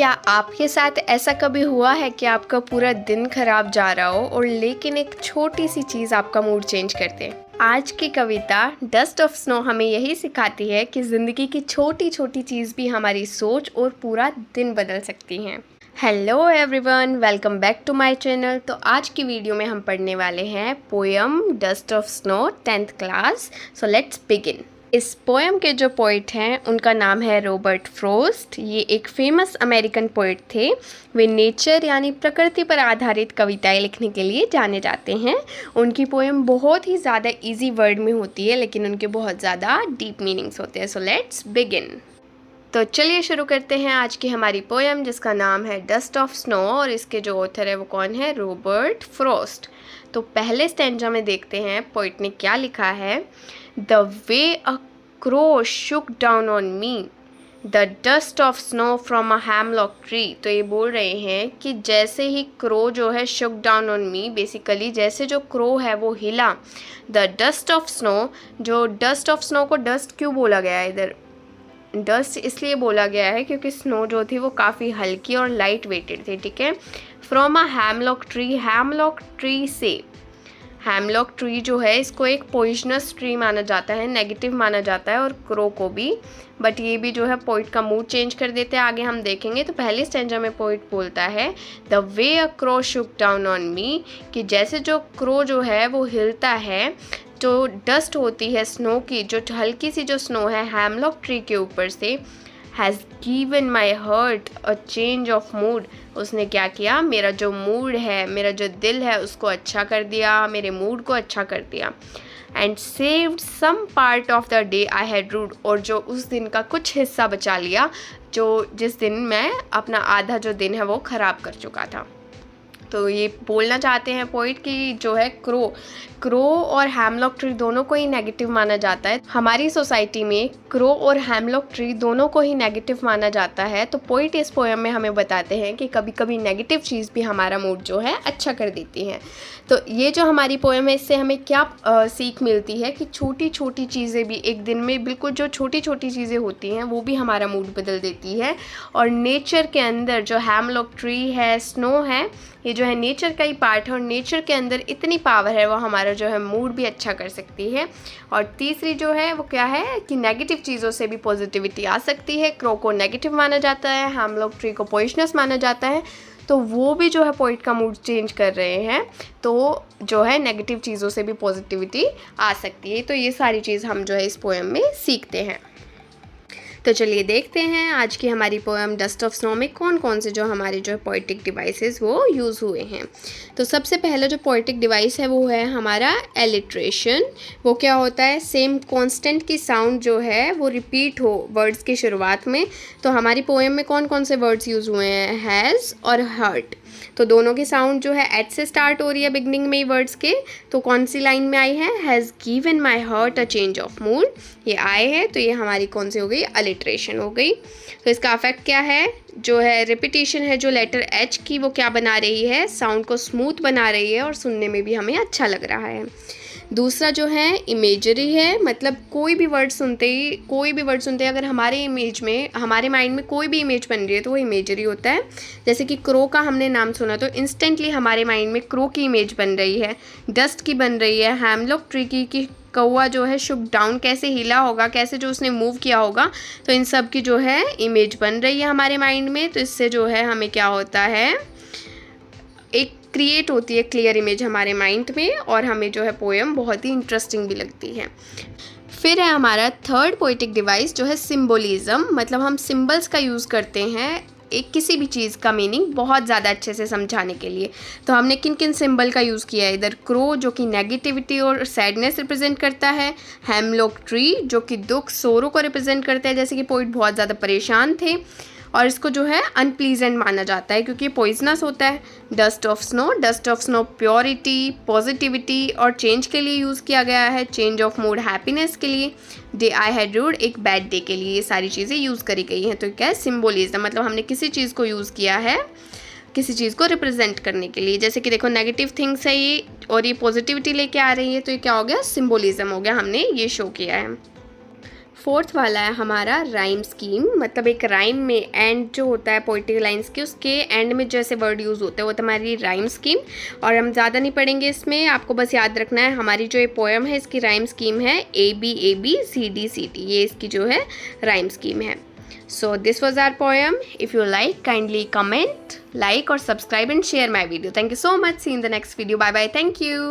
क्या आपके साथ ऐसा कभी हुआ है कि आपका पूरा दिन खराब जा रहा हो और लेकिन एक छोटी सी चीज़ आपका मूड चेंज कर दे? आज की कविता डस्ट ऑफ स्नो हमें यही सिखाती है कि ज़िंदगी की छोटी छोटी चीज़ भी हमारी सोच और पूरा दिन बदल सकती हैं। Hello everyone, welcome back to my channel. तो आज की वीडियो में हम पढ़ने वाले हैं poem dust of snow 10th class. So let's begin. इस पोएम के जो पोइट हैं उनका नाम है रॉबर्ट फ्रॉस्ट। ये एक फेमस अमेरिकन पोइट थे। वे नेचर यानी प्रकृति पर आधारित कविताएं लिखने के लिए जाने जाते हैं। उनकी पोएम बहुत ही ज़्यादा इजी वर्ड में होती है, लेकिन उनके बहुत ज़्यादा डीप मीनिंग्स होते हैं। सो लेट्स बिगिन। तो चलिए शुरू करते हैं आज की हमारी पोएम, जिसका नाम है डस्ट ऑफ स्नो, और इसके जो ऑथर है वो कौन है? Robert Frost. तो पहले स्टैंजा में देखते हैं पोइट ने क्या लिखा है। The way a crow Shuk down on me the dust of snow from a hemlock tree. तो ये बोल रहे हैं कि जैसे ही क्रो जो है शुक डाउन ऑन मी, बेसिकली जैसे जो क्रो है वो हिला। द डस्ट ऑफ स्नो, जो डस्ट ऑफ स्नो को डस्ट क्यों बोला गया है इधर? डस्ट इसलिए बोला गया है क्योंकि स्नो जो थी वो काफ़ी हल्की और लाइट वेटेड थी, ठीक है। From a hemlock tree, hemlock tree से, हैमलॉक ट्री जो है इसको एक पॉइजनस ट्री माना जाता है, नेगेटिव माना जाता है, और क्रो को भी। बट ये भी जो है पोइट का मूड चेंज कर देते हैं, आगे हम देखेंगे। तो पहले स्टैंजा में पोइट बोलता है the way a crow Shuk down on me, कि जैसे जो क्रो जो है वो हिलता है, जो डस्ट होती है स्नो की, जो हल्की सी जो स्नो है हैमलॉक ट्री के ऊपर से, has given my hurt a change of mood. उसने क्या किया? मेरा जो मूड है, मेरा जो दिल है उसको अच्छा कर दिया, मेरे मूड को अच्छा कर दिया। And saved some part of the day I had rued, और जो उस दिन का कुछ हिस्सा बचा लिया, जो जिस दिन मैं अपना आधा जो दिन है वो ख़राब कर चुका था। तो ये बोलना चाहते हैं पोइट कि जो है क्रो और हैमलॉक ट्री दोनों को ही नेगेटिव माना जाता है। हमारी सोसाइटी में क्रो और हैमलॉक ट्री दोनों को ही नेगेटिव माना जाता है। तो पोइट इस पोएम में हमें बताते हैं कि कभी कभी नेगेटिव चीज़ भी हमारा मूड जो है अच्छा कर देती है। तो ये जो हमारी पोएम है, इससे हमें क्या सीख मिलती है कि छोटी छोटी चीज़ें भी एक दिन में, बिल्कुल जो छोटी छोटी चीज़ें होती हैं वो भी हमारा मूड बदल देती है। और नेचर के अंदर जो हैमलॉक ट्री है, स्नो है, ये जो है नेचर का ही पार्ट है, और नेचर के अंदर इतनी पावर है वो हमारा जो है मूड भी अच्छा कर सकती है। और तीसरी जो है वो क्या है कि नेगेटिव चीज़ों से भी पॉजिटिविटी आ सकती है। क्रो को नेगेटिव माना जाता है, हैमलॉक ट्री को पॉइजनस माना जाता है, तो वो भी जो है पोइट का मूड चेंज कर रहे हैं। तो जो है नेगेटिव चीज़ों से भी पॉजिटिविटी आ सकती है। तो ये सारी चीज़ हम जो है इस पोएम में सीखते हैं। तो चलिए देखते हैं आज की हमारी पोएम डस्ट ऑफ स्नो में कौन कौन से जो हमारे जो पोइटिक डिवाइसेस वो यूज़ हुए हैं। तो सबसे पहला जो पोइटिक डिवाइस है वो है हमारा एलिट्रेशन। वो क्या होता है? सेम कांस्टेंट की साउंड जो है वो रिपीट हो वर्ड्स की शुरुआत में। तो हमारी पोएम में कौन कौन से वर्ड्स यूज़ हुए हैं? हैज़ और हर्ट। तो दोनों की साउंड जो है एच से स्टार्ट हो रही है बिगनिंग में ही वर्ड्स के। तो कौन सी लाइन में आई है? Has given my hurt a change of mood, ये आए हैं। तो ये हमारी कौन सी हो गई? अलिट्रेशन हो गई। तो इसका अफेक्ट क्या है? जो है रिपीटिशन है, जो लेटर एच की वो क्या बना रही है? साउंड को स्मूथ बना रही है और सुनने में भी हमें अच्छा लग रहा है। दूसरा जो है इमेजरी है, मतलब कोई भी वर्ड सुनते ही अगर हमारे इमेज में, हमारे माइंड में कोई भी इमेज बन रही है तो वो इमेजरी होता है। जैसे कि क्रो का हमने नाम सुना तो इंस्टेंटली हमारे माइंड में क्रो की इमेज बन रही है, डस्ट की बन रही है, हैमलॉक ट्री की कि कौवा जो है शुक डाउन कैसे हिला होगा, कैसे जो उसने मूव किया होगा। तो इन सब की जो है इमेज बन रही है हमारे माइंड में। तो इससे जो है हमें क्या होता है, एक क्रिएट होती है क्लियर इमेज हमारे माइंड में, और हमें जो है पोएम बहुत ही इंटरेस्टिंग भी लगती है। फिर है हमारा थर्ड पोइटिक डिवाइस जो है सिम्बोलिज्म। मतलब हम सिंबल्स का यूज़ करते हैं एक किसी भी चीज़ का मीनिंग बहुत ज़्यादा अच्छे से समझाने के लिए। तो हमने किन किन सिंबल का यूज़ किया है इधर? क्रो जो कि नेगेटिविटी और सैडनेस रिप्रेजेंट करता है, हैमलॉक ट्री जो कि दुख, सोरो को रिप्रेजेंट करता है, जैसे कि पोइट बहुत ज़्यादा परेशान थे और इसको जो है अनप्लीजेंट माना जाता है क्योंकि पॉइजनस होता है। Dust of snow purity, positivity और चेंज के लिए यूज़ किया गया है, चेंज ऑफ मूड हैप्पीनेस के लिए, डे आई हैड रूड एक बैड डे के लिए, ये सारी चीज़ें यूज़ करी गई हैं। तो क्या है? सिम्बोलिज्म, मतलब हमने किसी चीज़ को यूज़ किया है किसी चीज़ को रिप्रेजेंट करने के लिए। जैसे कि देखो नेगेटिव थिंग्स है ये और ये पॉजिटिविटी लेके आ रही है, तो ये क्या हो गया? सिम्बोलिज्म हो गया, हमने ये शो किया है। फोर्थ वाला है हमारा राइम स्कीम, मतलब एक राइम में एंड जो होता है पोइट्री लाइन्स की, उसके एंड में जैसे वर्ड यूज़ होते हैं वो तो हमारी राइम स्कीम। और हम ज़्यादा नहीं पढ़ेंगे इसमें, आपको बस याद रखना है हमारी जो ये पोएम है इसकी राइम स्कीम है ABABCDCD, ये इसकी जो है राइम स्कीम है। So this was our poem. If you like, kindly comment, like or subscribe and share my video. Thank you so much. See you in the next video. Bye bye. Thank you.